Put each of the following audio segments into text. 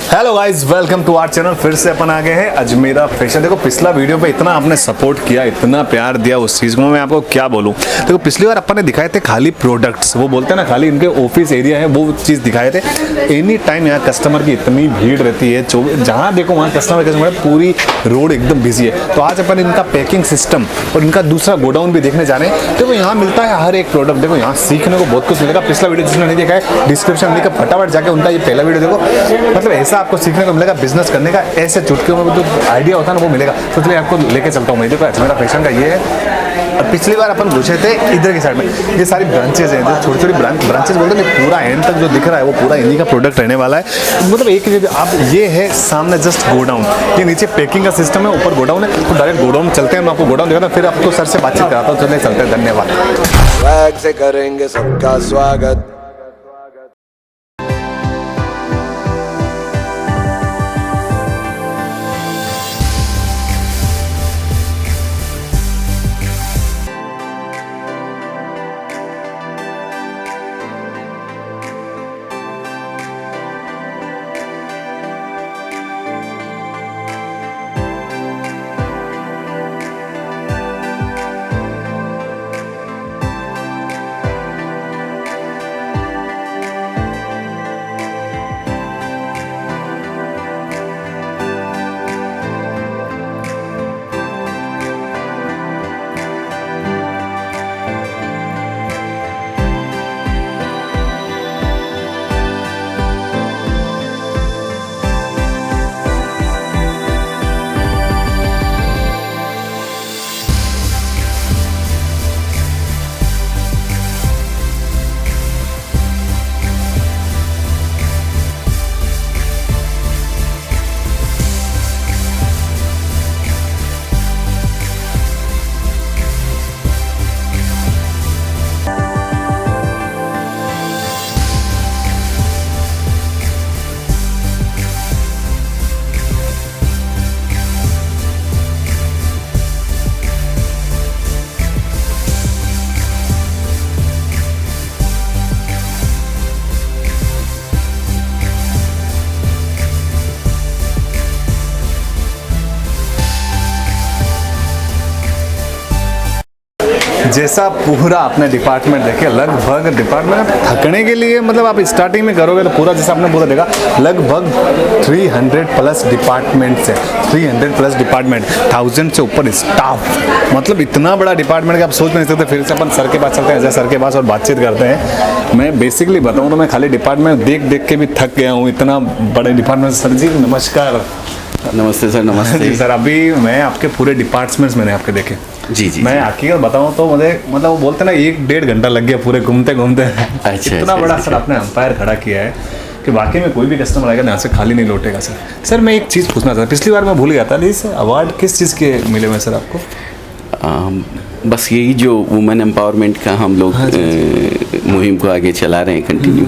Hello guys, welcome to our channel. फिर से अपन आ गए हैं अजमेरा फैशन। देखो पिछला वीडियो पे इतना आपने सपोर्ट किया, इतना प्यार दिया उस चीज़ को मैं आपको क्या बोलूँ। देखो पिछली बार अपन ने दिखाए थे खाली प्रोडक्ट्स, वो बोलते हैं ना खाली इनके ऑफिस एरिया है, वो चीज़ दिखाए थे। एनी टाइम यहाँ कस्टमर की इतनी भीड़ रहती है, जहाँ देखो वहाँ कस्टमर पूरी रोड एकदम बिजी है। तो आज अपन इनका पैकिंग सिस्टम और इनका दूसरा गोडाउन भी देखने जा रहे हैं। देखो यहाँ मिलता है हर एक प्रोडक्ट, देखो यहाँ सीखने को बहुत कुछ मिलेगा। पिछला वीडियो जिसने नहीं देखा है डिस्क्रिप्शन लिंक फटाफट जाके उनका ये पहला वीडियो देखो। मतलब ऐसा आपको सीखने को मिलेगा बिजनेस करने का, ऐसे चुटकियों में जो आइडिया होता है ना वो मिलेगा। तो चलिए आपको लेके चलता हूँ मैं। देखो अजमेरा फैशन का ये है। और पिछली बार अपन पूछे थे इधर की साइड में ये सारी ब्रांचेज हैं, जो छोटी छोटी ब्रांचेज बोलते हैं, पूरा एंड तक जो दिख रहा है वो पूरा इन्हीं का प्रोडक्ट रहने वाला है। मतलब एक चीज आप ये है सामने जस्ट गोडाउन, ये नीचे पैकिंग का सिस्टम है, ऊपर गोडाउन है। तो डायरेक्ट गोडाउन चलते हैं, मैं आपको गोडाउन दिखाता हूं, फिर आपको सर से बातचीत कराता हूँ। चलते चलते हैं, धन्यवाद। स्वैग से करेंगे सबका स्वागत। जैसा पूरा अपने डिपार्टमेंट देखे, लगभग डिपार्टमेंट थकने के लिए मतलब आप स्टार्टिंग में करोगे तो पूरा जैसा आपने पूरा देखा लगभग 300 प्लस डिपार्टमेंट्स है। 300 प्लस डिपार्टमेंट, 1000 से ऊपर स्टाफ। मतलब इतना बड़ा डिपार्टमेंट का आप सोच नहीं सकते। फिर से अपन सर के पास चलते हैं, जैसे सर के पास और बातचीत करते हैं। मैं बेसिकली बताऊँ तो मैं खाली डिपार्टमेंट देख देख के भी थक गया हूँ, इतना बड़े डिपार्टमेंट। सर जी नमस्कार। नमस्ते सर। नमस्ते जी सर। अभी मैं आपके पूरे डिपार्टमेंट्स मैंने आपके देखे। जी जी। मैं हकीकत बताऊं तो मुझे मतलब वो बोलते ना 1-1.5 घंटा लग गया पूरे घूमते घूमते। अच्छा, इतना बड़ा सर आपने एम्पायर खड़ा किया है कि वाकई में कोई भी कस्टमर आएगा यहाँ से खाली नहीं लौटेगा सर। सर मैं एक चीज़ पूछना चाहता, पिछली बार मैं भूल गया था, इस अवार्ड किस चीज़ के मिले हुए सर आपको? बस यही जो वुमेन एम्पावरमेंट का हम लोग मुहिम को आगे चला रहे हैं, कंटिन्यू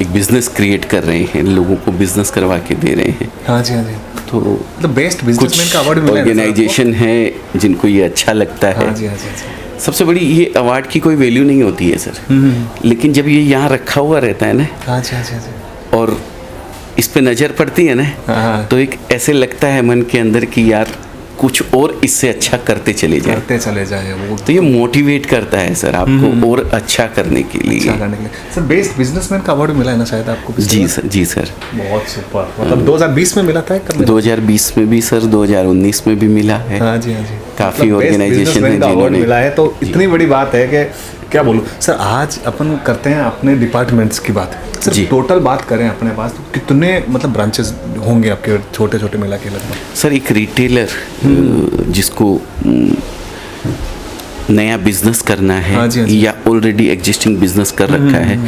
एक बिजनेस क्रिएट कर रहे हैं, लोगों को बिजनेस करवा के दे रहे हैं। हाँ जी, हाँ जी। तो मतलब बेस्ट बिजनेसमैन का अवार्ड मिला है। ऑर्गेनाइजेशन है जिनको ये अच्छा लगता है। हाँ जी, हाँ जी, हाँ जी। सबसे बड़ी ये अवार्ड की कोई वैल्यू नहीं होती है सर, लेकिन जब ये यहाँ रखा हुआ रहता है ना, हाँ जी, हाँ जी, हाँ जी, और इस पे नज़र पड़ती है ना, तो एक ऐसे लगता है मन के अंदर कि यार कुछ और इससे अच्छा करते चले जाए वो। तो ये मोटिवेट करता है सर आपको और अच्छा करने के लिए। सर बेस्ट बिजनेसमैन का अवार्ड मिला है ना शायद आपको? जी सर, जी सर। बहुत सुपर। मतलब 2020 में मिला था? 2020 में भी सर, 2019 में भी मिला है। हाँ जी, हाँ जी। काफ़ी ऑर्गेनाइजेशन है जिन्होंने मिला है, तो इतनी बड़ी बात है कि क्या बोलूँ सर। आज अपन करते हैं अपने डिपार्टमेंट्स की बात सर। टोटल बात करें अपने पास तो कितने मतलब ब्रांचेस होंगे आपके छोटे छोटे मिला के लगभग? सर एक रिटेलर जिसको नया बिजनेस करना है, हाँ जी, हाँ जी, या ऑलरेडी एग्जिस्टिंग बिजनेस कर रखा है,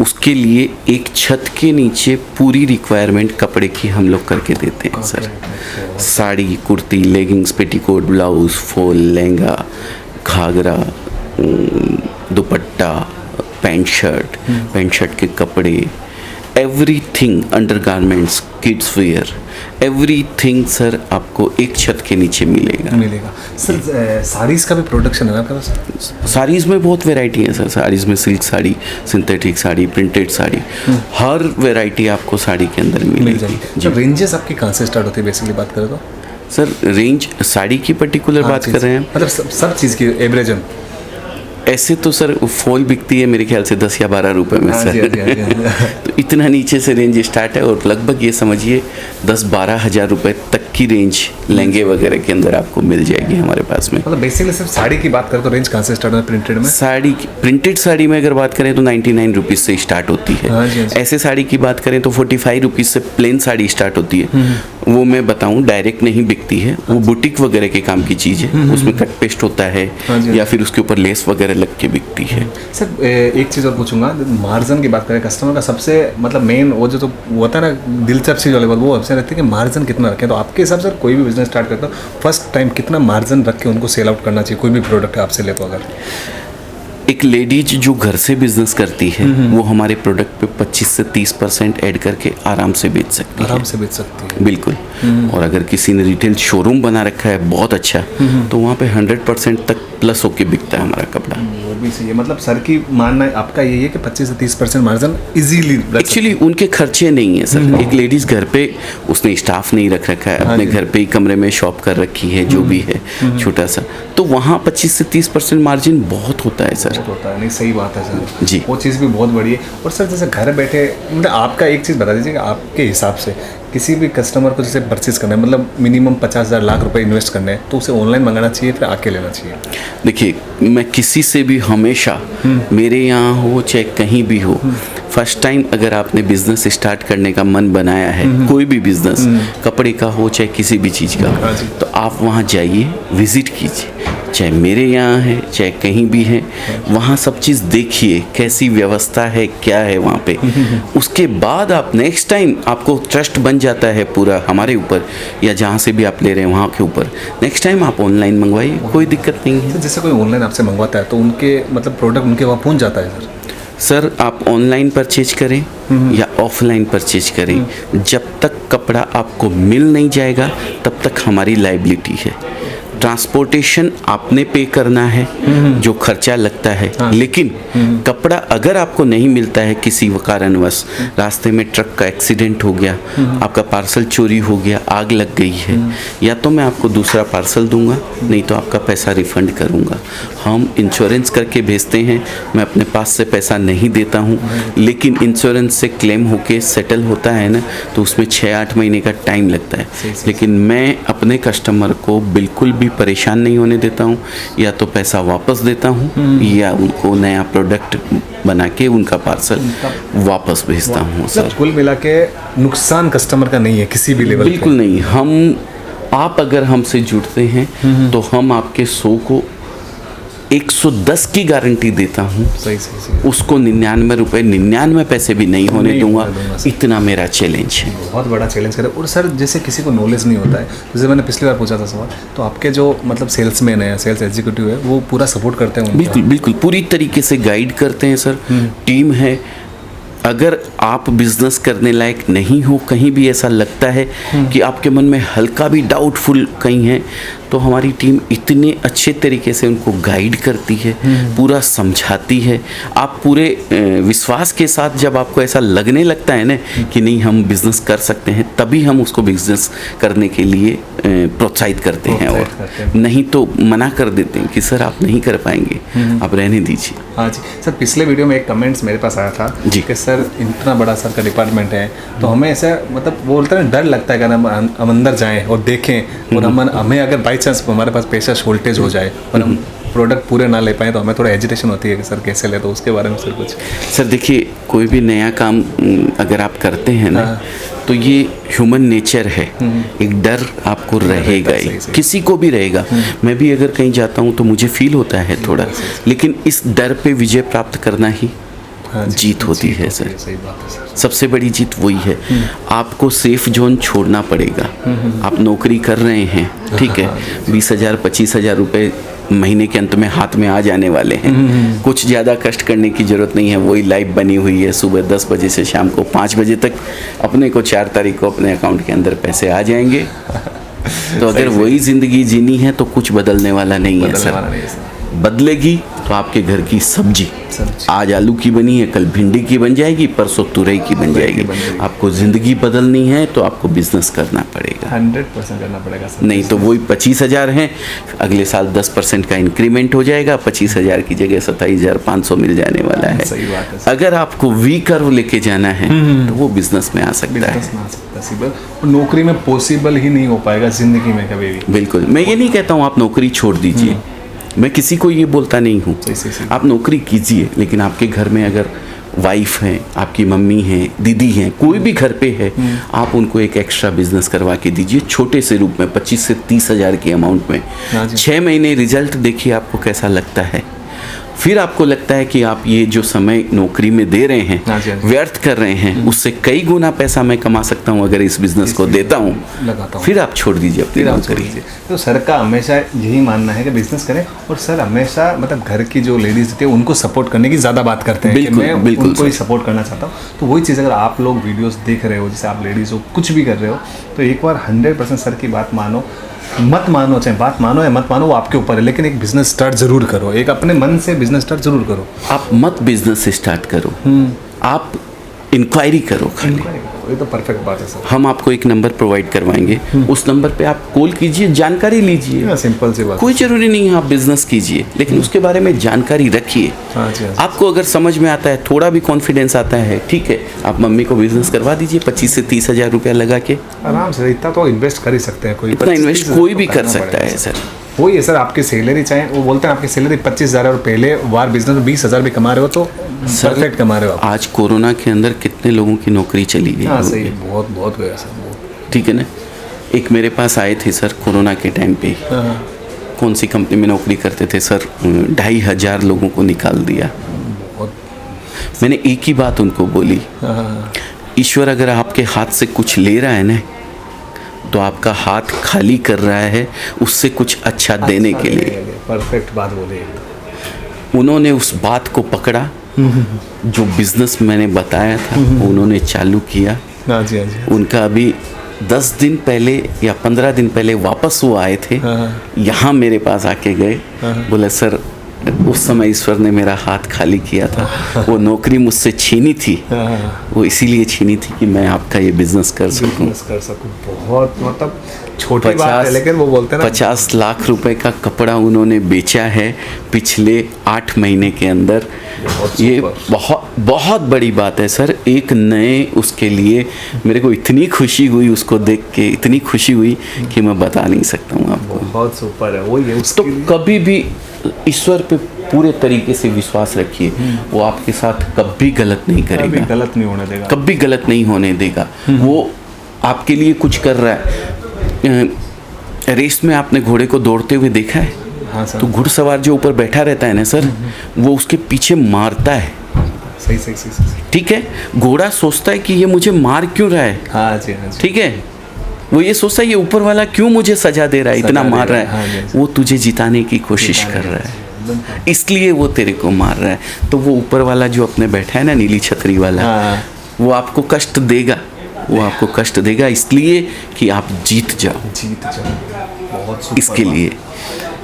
उसके लिए एक छत के नीचे पूरी रिक्वायरमेंट कपड़े की हम लोग करके देते हैं sir. Sari, kurti, leggings, petticoat, blouse, fall, lehenga, ghagra, dupatta, pant shirt के कपड़े, everything, undergarments, kids wear, everything sir आपको एक छत के नीचे मिलेगा। सर साड़ीज़ का भी प्रोडक्शन है आपके पास? साड़ीज़ में बहुत वैरायटी है सर। साड़ीज़ में silk sari, synthetic sari, printed sari, हर वैरायटी आपको साड़ी के अंदर मिलेगी। जो रेंजेस आपकी कहाँ से स्टार्ट होती है बेसिकली बात करें तो? सर रेंज साड़ी की पर्टिकुलर बात कर रहे हैं? मतलब सब चीज़ की एवरेजन? ऐसे तो सर फॉल बिकती है मेरे ख्याल से 10 या 12 रुपए में सर। तो इतना नीचे से रेंज स्टार्ट है और लगभग ये समझिए 10-12 हज़ार रुपए तक की रेंज लहंगे वगैरह के अंदर आपको मिल जाएगी हमारे पास में। मतलब बेसिकली सिर्फ साड़ी की बात करें तो रेंज कहाँ से स्टार्ट होता है प्रिंटेड में? साड़ी की, प्रिंटेड साड़ी में अगर बात करें तो 99 रुपीज़ से स्टार्ट होती है। हाँ जी। ऐसे साड़ी की बात करें तो 45 रुपीज़ से प्लेन साड़ी स्टार्ट होती है। वो मैं बताऊं डायरेक्ट नहीं बिकती है, वो बुटीक वगैरह के काम की चीज़ है। उसमें कट पेस्ट होता है या फिर उसके ऊपर लेस वगैरह लग के बिकती है। सर एक चीज़ और पूछूंगा, मार्जिन की बात करें कस्टमर का सबसे मतलब मेन वो जो तो होता है ना दिलचस्प चीज़ वाली बात, वो आपसे रहती है कि मार्जिन कितना रखें। तो आपके हिसाब से कोई भी बिजनेस स्टार्ट करता हो फर्स्ट टाइम कितना मार्जिन रख के उनको सेल आउट करना चाहिए? कोई भी प्रोडक्ट आपसे ले तो अगर एक लेडीज जो घर से बिजनेस करती है वो हमारे प्रोडक्ट पे 25 से 30% ऐड करके आराम से बेच सकती है। आराम से बेच सकती है, बिल्कुल। और अगर किसी ने रिटेल शोरूम बना रखा है बहुत अच्छा, तो वहाँ पे 100% तक प्लस होके बिकता है हमारा कपड़ा। वो भी सही है। मतलब सर की मानना है आपका यही है कि 25 से 30% मार्जिन इजीली? एक्चुअली उनके खर्चे नहीं है सर। एक लेडीज घर पे उसने स्टाफ नहीं रख रखा है, अपने घर पे ही कमरे में शॉप कर रखी है, जो भी है छोटा सा, तो वहाँ 25 से 30% मार्जिन बहुत होता है सर। होता है। नहीं सही बात है सर जी। वो चीज़ भी बहुत बड़ी है। और सर जैसे घर बैठे मतलब आपका एक चीज़ बता दीजिए कि आपके हिसाब से किसी भी कस्टमर को जैसे परचेज करना है, मतलब मिनिमम 50,000 लाख रुपए इन्वेस्ट करने हैं, तो उसे ऑनलाइन मंगाना चाहिए फिर आके लेना चाहिए? देखिए मैं किसी से भी हमेशा, मेरे यहाँ हो चाहे कहीं भी हो, फर्स्ट टाइम अगर आपने बिजनेस स्टार्ट करने का मन बनाया है, कोई भी बिजनेस, कपड़े का हो चाहे किसी भी चीज़ का, तो आप वहाँ जाइए, विजिट कीजिए, चाहे मेरे यहाँ है चाहे कहीं भी है, वहाँ सब चीज़ देखिए कैसी व्यवस्था है, क्या है वहाँ पे। उसके बाद आप नेक्स्ट टाइम आपको ट्रस्ट बन जाता है पूरा हमारे ऊपर या जहाँ से भी आप ले रहे हैं वहाँ के ऊपर, नेक्स्ट टाइम आप ऑनलाइन मंगवाइए, कोई दिक्कत नहीं है। जैसे कोई ऑनलाइन आपसे मंगवाता है तो उनके मतलब प्रोडक्ट उनके वहाँ पहुँच जाता है सर? आप ऑनलाइन परचेज करें या ऑफलाइन परचेज करें, जब तक कपड़ा आपको मिल नहीं जाएगा तब तक हमारी लायबिलिटी है। ट्रांसपोर्टेशन आपने पे करना है, जो खर्चा लगता है, लेकिन कपड़ा अगर आपको नहीं मिलता है किसी कारणवश, रास्ते में ट्रक का एक्सीडेंट हो गया, आपका पार्सल चोरी हो गया, आग लग गई है, या तो मैं आपको दूसरा पार्सल दूंगा, नहीं तो आपका पैसा रिफंड करूंगा। हम इंश्योरेंस करके भेजते हैं, मैं अपने पास से पैसा नहीं देता हूं, लेकिन इंश्योरेंस से क्लेम होके सेटल होता है ना, तो उसमें 6-8 महीने का टाइम लगता है। लेकिन मैं अपने कस्टमर को बिल्कुल भी परेशान नहीं होने देता हूँ, या तो पैसा वापस देता हूँ या उनको नया प्रोडक्ट बना के उनका पार्सल वापस भेजता हूँ सर। कुल मिला के नुकसान कस्टमर का नहीं है किसी भी लेवल? बिल्कुल नहीं। आप अगर हमसे जुड़ते हैं तो हम आपके 100 को 110 की गारंटी देता हूँ, सही। उसको 99 रुपये 99 पैसे भी नहीं होने दूंगा। इतना मेरा चैलेंज है। बहुत बड़ा चैलेंज करे। और सर जैसे किसी को नॉलेज नहीं होता है, जैसे मैंने पिछली बार पूछा था सवाल, तो आपके जो मतलब सेल्समैन है, सेल्स एग्जीक्यूटिव है, वो पूरा सपोर्ट करते हैं? बिल्कुल बिल्कुल, पूरी तरीके से गाइड करते हैं सर। टीम है। अगर आप बिजनेस करने लायक नहीं हो, कहीं भी ऐसा लगता है कि आपके मन में हल्का भी डाउटफुल कहीं है, तो हमारी टीम इतने अच्छे तरीके से उनको गाइड करती है, पूरा समझाती है। आप पूरे विश्वास के साथ जब आपको ऐसा लगने लगता है ना कि नहीं हम बिज़नेस कर सकते हैं, तभी हम उसको बिज़नेस करने के लिए प्रोत्साहित करते हैं, और नहीं तो मना कर देते हैं कि सर आप नहीं कर पाएंगे, आप रहने दीजिए। हाँ जी सर, पिछले वीडियो में एक कमेंट्स मेरे पास आया था जी कि सर इतना बड़ा सर का डिपार्टमेंट है, तो हमें ऐसा मतलब वो बोलते हैं डर लगता है कि हम अंदर जाएं और देखें, और हमें अगर बाई चांस हमारे पास पैसा शॉर्टेज हो जाए और हम प्रोडक्ट पूरे ना ले पाए तो हमें थोड़ा एजिटेशन होती है कि सर कैसे ले, तो उसके बारे में सर कुछ? सर देखिए, कोई भी नया काम अगर आप करते हैं ना, तो ये ह्यूमन नेचर है, एक डर आपको रहेगा ही, किसी को भी रहेगा। मैं भी अगर कहीं जाता हूँ तो मुझे फील होता है थोड़ा, लेकिन इस डर पे विजय प्राप्त करना ही जीत होती है सर। सही बात है सर। सबसे बड़ी जीत वही है। आपको सेफ जोन छोड़ना पड़ेगा। आप नौकरी कर रहे हैं, ठीक है, 20,000 25,000 रुपये महीने के अंत में हाथ में आ जाने वाले हैं। कुछ ज़्यादा कष्ट करने की ज़रूरत नहीं है, वही लाइफ बनी हुई है। सुबह 10 बजे से शाम को 5 बजे तक अपने को 4 तारीख को अपने अकाउंट के अंदर पैसे आ जाएंगे। तो अगर वही ज़िंदगी जीनी है तो कुछ बदलने वाला नहीं है सर। बदलेगी तो आपके घर की सब्जी आज आलू की बनी है, कल भिंडी की बन जाएगी, परसों तुरई की बन जाएगी। आपको ज़िंदगी बदलनी है तो आपको बिजनेस करना पड़ेगा, 100% करना पड़ेगा सर। नहीं तो वही 25,000 हैं, अगले साल 10% का इंक्रीमेंट हो जाएगा, 25,000 की जगह 27,500 मिल जाने वाला है। सही बात है सर। अगर आपको वी कर्व लेके जाना है तो वो बिजनेस में आ सकता है। नौकरी में पॉसिबल ही नहीं हो पाएगा ज़िंदगी में कभी भी। बिल्कुल, मैं ये नहीं कहता हूँ आप नौकरी छोड़ दीजिए, मैं किसी को ये बोलता नहीं हूँ। आप नौकरी कीजिए, लेकिन आपके घर में अगर वाइफ है, आपकी मम्मी है, दीदी हैं, कोई भी घर पे है, आप उनको एक एक्स्ट्रा बिजनेस करवा के दीजिए, छोटे से रूप में 25 से 30,000 की अमाउंट में। 6 महीने रिजल्ट देखिए आपको कैसा लगता है। फिर आपको लगता है कि आप ये जो समय नौकरी में दे रहे हैं, व्यर्थ कर रहे हैं, उससे कई गुना पैसा मैं कमा सकता हूँ अगर इस बिजनेस को देता हूँ, फिर आप छोड़ दीजिए अपनी नौकरी। तो सर का हमेशा यही मानना है कि बिजनेस करें, और सर हमेशा मतलब घर की जो लेडीज होती है उनको सपोर्ट करने की ज़्यादा बात करते हैं। बिल्कुल, मैं बिल्कुल उनको ही सपोर्ट करना चाहता हूँ। तो वही चीज़ अगर आप लोग वीडियोस देख रहे हो, जैसे आप लेडीज़ हो, कुछ भी कर रहे हो, तो एक बार 100% सर की बात मानो, मत मानो, चाहे बात मानो या मत मानो वो आपके ऊपर है, लेकिन एक बिजनेस स्टार्ट जरूर करो, एक अपने मन से बिजनेस स्टार्ट जरूर करो। आप मत बिजनेस स्टार्ट करो, आप इंक्वायरी करो खाली। ये तो परफेक्ट बात है सर। हम आपको एक नंबर प्रोवाइड करवाएंगे, उस नंबर पे आप कॉल कीजिए, जानकारी लीजिए। सिंपल सी बात, कोई जरूरी नहीं है आप बिजनेस कीजिए, लेकिन उसके बारे में जानकारी रखिए। आपको अगर समझ में आता है, थोड़ा भी कॉन्फिडेंस आता है, ठीक है, आप मम्मी को बिजनेस करवा दीजिए 25 से 30,000 रुपया लगा के। आराम से इतना तो इन्वेस्ट कर ही सकते हैं, कोई इतना इन्वेस्ट कोई भी कर सकता है सर। वही है सर, आपकी सैलरी चाहे वो बोलते हैं आपकी सैलरी 25,000 और पहले बार बिजनेस में 20,000 भी कमा रहे हो तो परफेक्ट कमा रहे हो आप। आज कोरोना के अंदर कितने लोगों की नौकरी चली गई। हाँ सही, बहुत बहुत गया सर, बहुत। ठीक है ना। एक मेरे पास आए थे सर कोरोना के टाइम पे, कौन सी कंपनी में नौकरी करते थे सर, 2,500 लोगों को निकाल दिया। मैंने एक ही बात उनको बोली, ईश्वर अगर आपके हाथ से कुछ ले रहा है ना, तो आपका हाथ खाली कर रहा है उससे कुछ अच्छा देने के लिए। परफेक्ट बात बोली। उन्होंने उस बात को पकड़ा, जो बिजनेस मैंने बताया था उन्होंने चालू किया। उनका अभी 10 दिन पहले या 15 दिन पहले वापस वो आए थे, यहाँ मेरे पास आके गए, बोले सर उस समय ईश्वर ने मेरा हाथ खाली किया था, वो नौकरी मुझसे छीनी थी, वो इसीलिए छीनी थी कि मैं आपका ये बिजनेस कर सकूं। बहुत मतलब छोटी बात है, लेकिन वो बोलते हैं ना 50 लाख रुपए का कपड़ा उन्होंने बेचा है पिछले 8 महीने के अंदर। ये बहुत बहुत बड़ी बात है सर। एक नए उसके लिए मेरे को इतनी खुशी हुई, उसको देख के इतनी खुशी हुई कि मैं बता नहीं सकता हूँ आपको। बहुत सुपर है, वही है। तो कभी भी ईश्वर पे पूरे तरीके से विश्वास रखिए, वो आपके साथ कभी गलत नहीं करेगा, कभी गलत नहीं होने देगा, कभी गलत नहीं होने देगा। वो आपके लिए कुछ कर रहा है। रेस में आपने घोड़े को दौड़ते हुए देखा है? हाँ सर। तो घुड़सवार जो ऊपर बैठा रहता है ना सर, वो उसके पीछे मारता है। सही सही सही। ठीक है, घोड़ा सोचता है कि ये मुझे मार क्यों रहा है। हाँ जी, हाँ जी। ठीक है, वो ये सोचता है ये ऊपर वाला क्यों मुझे सजा दे रहा है, इतना मार रहा है। हाँ, वो तुझे जिताने की कोशिश कर रहा है, इसलिए वो तेरे को मार रहा है। तो वो ऊपर वाला जो अपने बैठा है ना, नीली छतरी वाला, वो आपको कष्ट देगा, वो आपको कष्ट देगा इसलिए कि आप जीत जाओ, बहुत सुपर इसके लिए।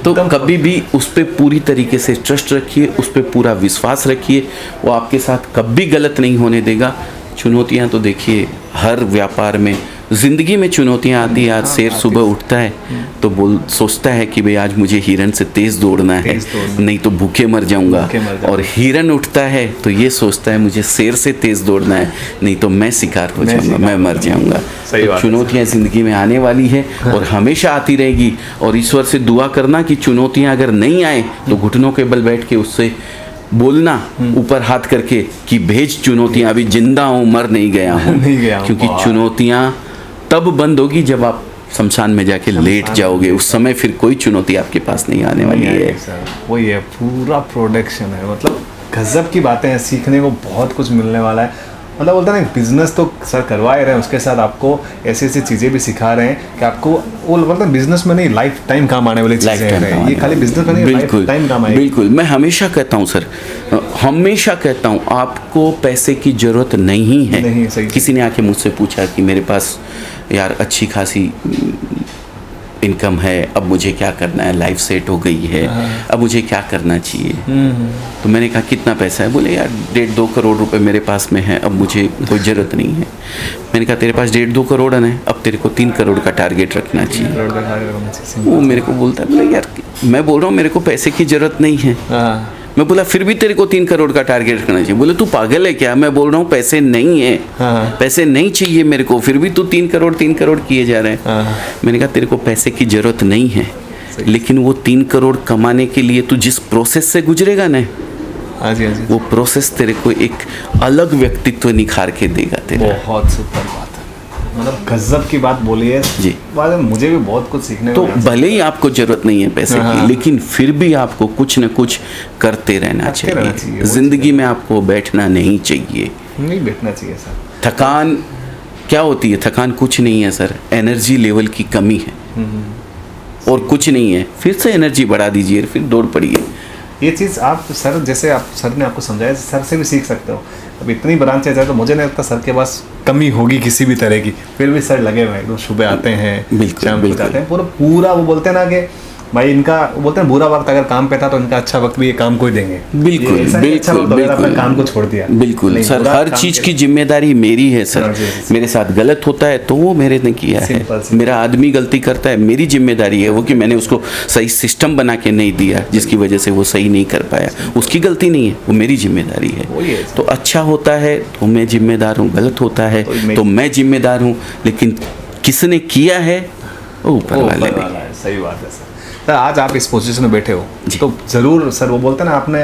तो कभी भी उस पर पूरी तरीके से ट्रस्ट रखिए, उस पर पूरा विश्वास रखिए, वो आपके साथ कभी गलत नहीं होने देगा। चुनौतियाँ तो देखिए हर व्यापार में, ज़िंदगी में चुनौतियाँ आती है। आज शेर सुबह उठता है तो सोचता है कि भाई आज मुझे हिरन से तेज़ दौड़ना है, नहीं तो भूखे मर जाऊंगा। और हिरन उठता है तो ये सोचता है मुझे शेर से तेज़ दौड़ना है, नहीं तो मैं शिकार हो जाऊंगा, मैं मर जाऊंगा। तो चुनौतियाँ ज़िंदगी में आने वाली है और हमेशा आती रहेगी। और ईश्वर से दुआ करना कि चुनौतियाँ अगर नहीं आए तो घुटनों के बल बैठ के उससे बोलना ऊपर हाथ करके कि भेज चुनौतियाँ, अभी जिंदा हूँ, मर नहीं गया हूँ। क्योंकि चुनौतियाँ तब बंद होगी जब आप शमशान में जाके लेट जाओगे, उस समय फिर कोई चुनौती आपके पास नहीं आने वाली है। वही है, पूरा प्रोडक्शन है, मतलब गजब की बातें हैं, सीखने को बहुत कुछ मिलने वाला है। मतलब बोलते हैं ना बिजनेस तो सर करवा ही रहे हैं, उसके साथ आपको ऐसी ऐसी चीज़ें भी सिखा रहे हैं कि आपको वो बोलते हैं बिजनेस में नहीं लाइफ टाइम काम आने वाली चीज़ें हैं। ये खाली बिजनेस में नहीं, लाइफ टाइम काम आएगी। बिल्कुल, मैं हमेशा कहता हूँ सर, हमेशा कहता हूँ आपको पैसे की ज़रूरत नहीं है। नहीं, सही। किसी ने आके मुझसे पूछा कि मेरे पास यार अच्छी खासी इनकम है, अब मुझे क्या करना है, लाइफ सेट हो गई है, अब मुझे क्या करना चाहिए। तो मैंने कहा कितना पैसा है? बोले यार 1.5-2 करोड़ रुपए मेरे पास में है, अब मुझे कोई ज़रूरत नहीं है। मैंने कहा तेरे पास 1.5-2 करोड़ है, अब तेरे को 3 करोड़ का टारगेट रखना चाहिए। वो मेरे को बोलता है, बोले यार मैं बोल रहा हूँ मेरे को पैसे की ज़रूरत नहीं है। मैं बोला फिर भी तेरे को 3 करोड़ का टारगेट रखना चाहिए। बोले तू पागल है क्या? मैं बोल रहा हूँ पैसे नहीं है, पैसे नहीं चाहिए मेरे को, फिर भी तू 3 करोड़ किए जा रहे हैं। मैंने कहा तेरे को पैसे की जरूरत नहीं है, लेकिन वो 3 करोड़ कमाने के लिए तू जिस प्रोसेस से गुजरेगा ना, हाँ जी, हाँ जी, वो प्रोसेस तेरे को एक अलग व्यक्तित्व निखार के देगा तेरा। बहुत सुपर बात है, मतलब गजब की बात बोली है जी। बाद में मुझे भी बहुत कुछ सीखने तो को मिला। भले ही आपको जरूरत नहीं है पैसे की, लेकिन फिर भी आपको कुछ न कुछ करते रहना चाहिए, चाहिए। वो जिंदगी में आपको बैठना नहीं चाहिए, नहीं बैठना चाहिए सर। थकान क्या होती है? थकान कुछ नहीं है सर, एनर्जी लेवल की कमी है और कुछ नहीं है। फिर से एनर्जी बढ़ा दीजिए, फिर दौड़ पड़िए। ये चीज़ आप सर जैसे आप सर ने आपको समझाया, सर से भी सीख सकते हो। अब इतनी ब्रांचेज है तो मुझे नहीं लगता सर के पास कमी होगी किसी भी तरह की। फिर भी सर लगे हुए हैं, एकदम सुबह आते हैं, बिल्कुल, शाम को जाते हैं, पूरा वो बोलते हैं ना कि भाई इनका वो बोलते हैं बुरा वक्त अगर काम पे था तो इनका अच्छा वक्त भी ये काम को ही देंगे। बिल्कुल ये ऐसा नहीं अच्छा बिल्कुल वक्त अगर आपने बिल्कुल काम को छोड़ दिया। बिल्कुल नहीं, सर, बुरा हर काम चीज के- की जिम्मेदारी मेरी है सर। हाँ जी, जी। मेरे साथ गलत होता है तो वो मेरे ने किया सिंपल, है। सिंपल। मेरा आदमी गलती करता है, मेरी जिम्मेदारी है वो कि मैंने उसको सही सिस्टम बना के नहीं दिया, जिसकी वजह से वो सही नहीं कर पाया। उसकी गलती नहीं है, वो मेरी जिम्मेदारी है। वही है। तो अच्छा होता है तो मैं जिम्मेदार हूँ, गलत होता है तो मैं जिम्मेदार हूँ, लेकिन किसने किया है वो ऊपर वाले ने। वाला है, सही बात है सर। सर आज आप इस पोजीशन में बैठे हो तो ज़रूर सर वो बोलते हैं ना आपने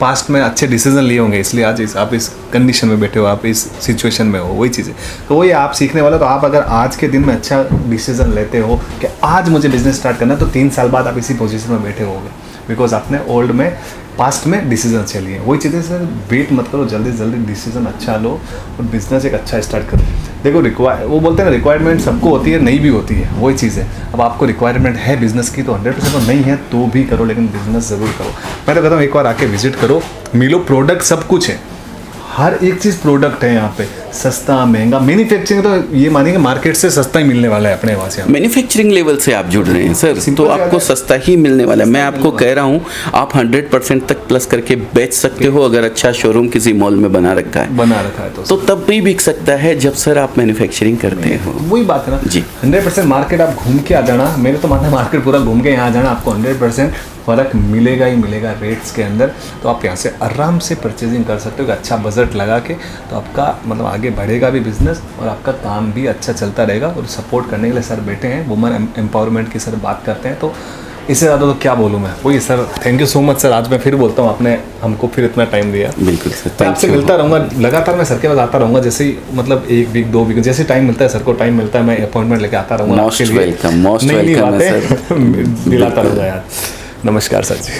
पास्ट में अच्छे डिसीजन लिए होंगे, इसलिए आज आप इस कंडीशन में बैठे हो, आप इस सिचुएशन में हो। वही चीज़ है, तो वही आप सीखने वाले। तो आप अगर आज के दिन में अच्छा डिसीजन लेते हो कि आज मुझे बिजनेस स्टार्ट करना है, तो 3 साल बाद आप इसी पोजीशन में बैठे होगे, बिकॉज आपने ओल्ड में पास्ट में डिसीजन अच्छे लिए। वही चीज़ें सर, वेट मत करो, जल्दी जल्दी डिसीजन अच्छा लो और बिजनेस एक अच्छा स्टार्ट करो। देखो वो बोलते हैं ना रिक्वायरमेंट सबको होती है, नहीं भी होती है, वही चीज़ है। अब आपको रिक्वायरमेंट है बिजनेस की तो 100% तो नहीं है तो भी करो, लेकिन बिजनेस ज़रूर करो। मैं तो कहता हूँ एक बार आके विजिट करो, मिलो, प्रोडक्ट सब कुछ है, हर एक चीज़ प्रोडक्ट है यहाँ पे, सस्ता महंगा। मैन्युफैक्चरिंग तो ये मानेंगे मार्केट से सस्ता ही मिलने वाला है अपने वहाँ से। मैन्युफैक्चरिंग लेवल से आप जुड़ रहे हैं सर, Simple तो सा आपको है। सस्ता ही मिलने वाला है। मैं आपको कह रहा हूँ आप 100% तक प्लस करके बेच सकते हो, अगर अच्छा शोरूम किसी मॉल में बना रखा है तो तब भी बिक सकता है जब सर आप मैन्युफैक्चरिंग करते हो। वही बात है ना जी। 100% मार्केट आप घूम के आ जाना, मेरे तो मानना मार्केट पूरा घूम के यहाँ आ जाना, आपको 100% फ़र्क मिलेगा ही मिलेगा रेट्स के अंदर। तो आप यहाँ से आराम से परचेजिंग कर सकते हो कि अच्छा बजट लगा के, तो आपका मतलब आगे बढ़ेगा भी बिजनेस और आपका काम भी अच्छा चलता रहेगा। और सपोर्ट करने के लिए सर बैठे हैं, वुमेन एम्पावरमेंट की सर बात करते हैं, तो इससे ज़्यादा तो क्या बोलूँ मैं। वही sir, thank you so much sir. आज मैं फिर बोलता हूँ, आपने हमको फिर इतना टाइम दिया। बिल्कुल सर, मैं आपसे मिलता रहूँगा लगातार, मैं सर के पास आता रहूँगा, जैसे ही मतलब 1 वीक 2 वीक जैसे टाइम मिलता है, सर को टाइम मिलता है, मैं अपॉइंटमेंट लेके आता रहूँगा। मोस्ट वेलकम है सर। दिलाता रहूँगा यार। नमस्कार सर जी।